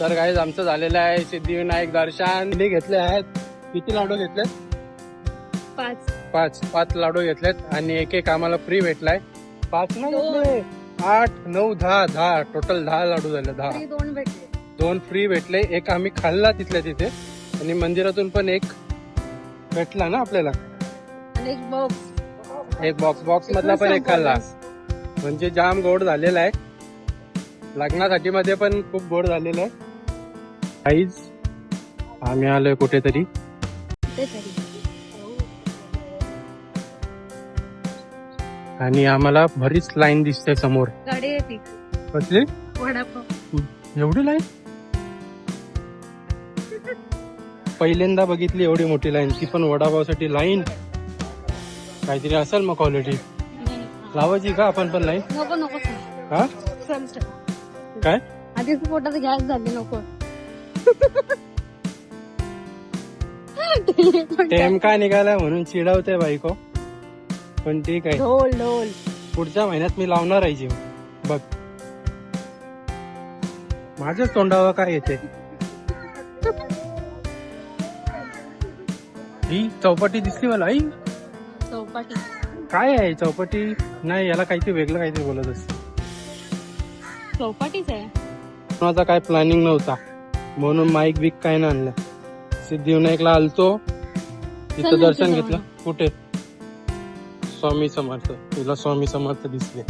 तर गाईज आमचं झालेलं आहे सिद्धिविनायक दर्शन घेतले आहेत. किती लाडू घेतलेत? 5 लाडू घेतलेत आणि एक आम्हाला फ्री भेटलाय. 5 नाही घेतले, 8, 9, 10 टोटल 10 लाडू झाले. 2 फ्री भेटले. एक आम्ही खाल्ला तिथल्या तिथे आणि मंदिरातून पण एक भेटला ना आपल्याला. एक बॉक्स मधला पण एक खाल्ला. म्हणजे जाम गोड झालेला आहे. लग्नासाठी मध्ये पण खूप गोड झालेलं आहे. गाईज आम्ही आलोय कुठेतरी. आणि आम्हाला बरीच लाईन दिसते समोर. कसली एवढी लाईन पहिल्यांदा बघितली. एवढी मोठी लाईन, ती पण वडापावसाठी लाईन. काहीतरी असेल मग क्वालिटी. लावायची का आपण पण लाईन? नको हा काय आधीच पोटात गॅस झाली. नको टेम का निघालाय म्हणून चिडवते बायको. पण ठीक आहे, ढोल पुढच्या महिन्यात मी लावणार आहे जिम. बघ माझ्याच तोंडावर काय येते. ही चौपाटी दिसली मला. आई चौपाटी काय आहे? चौपाटी नाही, याला काहीतरी वेगळं काहीतरी बोलत असते. चौपाटीच आहे. माझा काय प्लॅनिंग नव्हता म्हणून माईक बिक काय नाही आणलं. सिद्धिविनायकला आलतो, तिथं दर्शन घेतलं. कुठे? स्वामी समर्थ. तुला स्वामी समर्थ दिसले.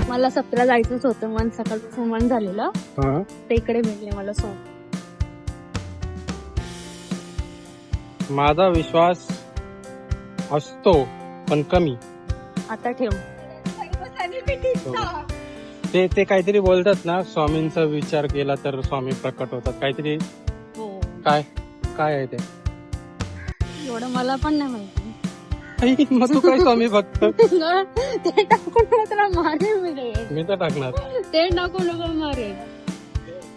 मला 17 जायचंच होतं. मन सकाळपासून मन झालेलं. ते इकडे भेटले मला सोड. माझा विश्वास असतो पण कमी. आता ठेव. ते काहीतरी बोलतात ना, स्वामींचा विचार केला तर स्वामी प्रकट होतात काहीतरी. काय आहे ते? एवढं मला पण नाही माहिती. मग तू काय स्वामी भक्त? ते टाकून त्याला मारेल मी तर टाकणार. ते टाकून नको मारेल.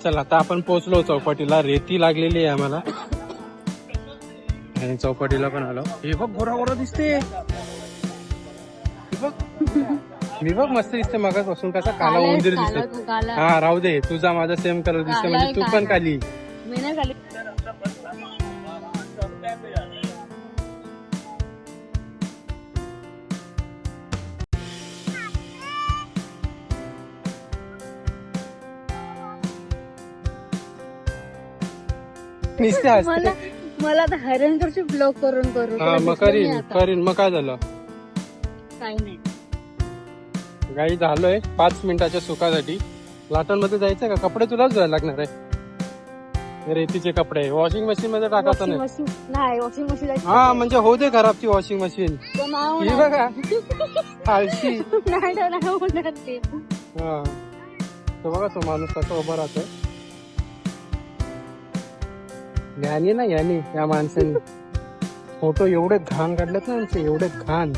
चला आता आपण पोहोचलो चौपाटीला. रेती लागलेली आहे आम्हाला आणि चौपाटीला पण आलो. हे बघ गोरा दिसते. मी बघ मस्त दिसते. मगापासून कसा काला उंदीर दिसते. हा राहू दे, तुझा माझा सेम कलर दिसते म्हणजे तू पण काली. मी नाही काली. मला आता हरिहरची ब्लॉक करून मग करीन. मग काय झालं? काही नाही. गाई झालोय 5 मिनिटाच्या सुखासाठी. लाटांमध्ये जायचंय का? कपडे तुलाच धुवायला लागणार आहे. रेतीचे कपडे वॉशिंग मशीन मध्ये टाकायचं नाही. वॉशिंग मशीन हा म्हणजे होऊ दे खराब ती वॉशिंग मशीन. ही बघा आळशी. हा तो बघा तो माणूस कसा उभा राहतोय. ज्ञानी ना यानी या माणसाने फोटो एवढे घाण काढलेत ना आमचे. एवढे घाण.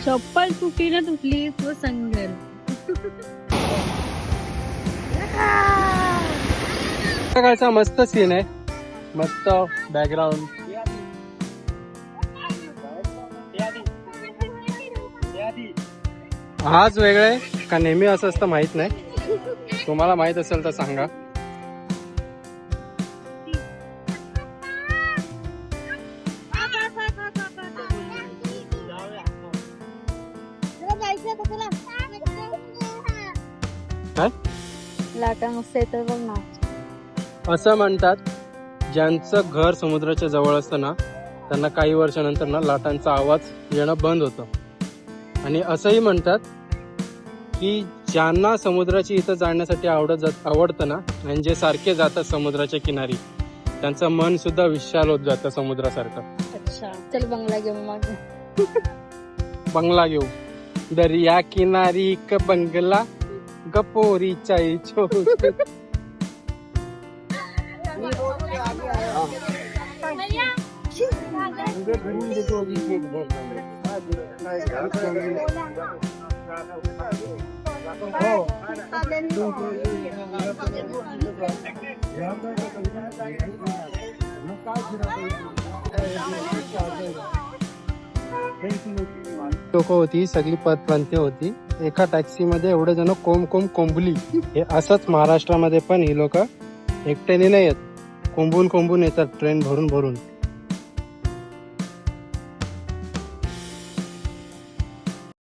चप्पल तुटली ना तुटली तो संगल. सकाळचा मस्त सीन आहे. मस्त बॅकग्राऊंड. आज वेगळं का नेहमी असं असतं माहित नाही. तुम्हाला माहित असेल तर सांगा. काय लाटा मस्त येतात बघ ना. असं म्हणतात ज्यांचं घर समुद्राच्या जवळ असतं ना त्यांना काही वर्षानंतर ना लाटांचा आवाज येणं बंद होतं. आणि असंही म्हणतात की ज्यांना समुद्राची इथं जाण्यासाठी आवडतं ना आणि जे सारखे जातात समुद्राच्या किनारी त्यांचं मन सुद्धा विशाल होत जातं समुद्रासारखं. अच्छा चल बंगला घेऊ. मग बंगला घेऊ. दर्या किनारी एक बंगला गपोरीच्या लोक होती, सगळी पदप्रांती होती. एका टॅक्सी मध्ये एवढे जण कोंबली. हे असंच महाराष्ट्रामध्ये पण ही लोक एकट्याने नाही येत, कोंबून येतात ट्रेन भरून.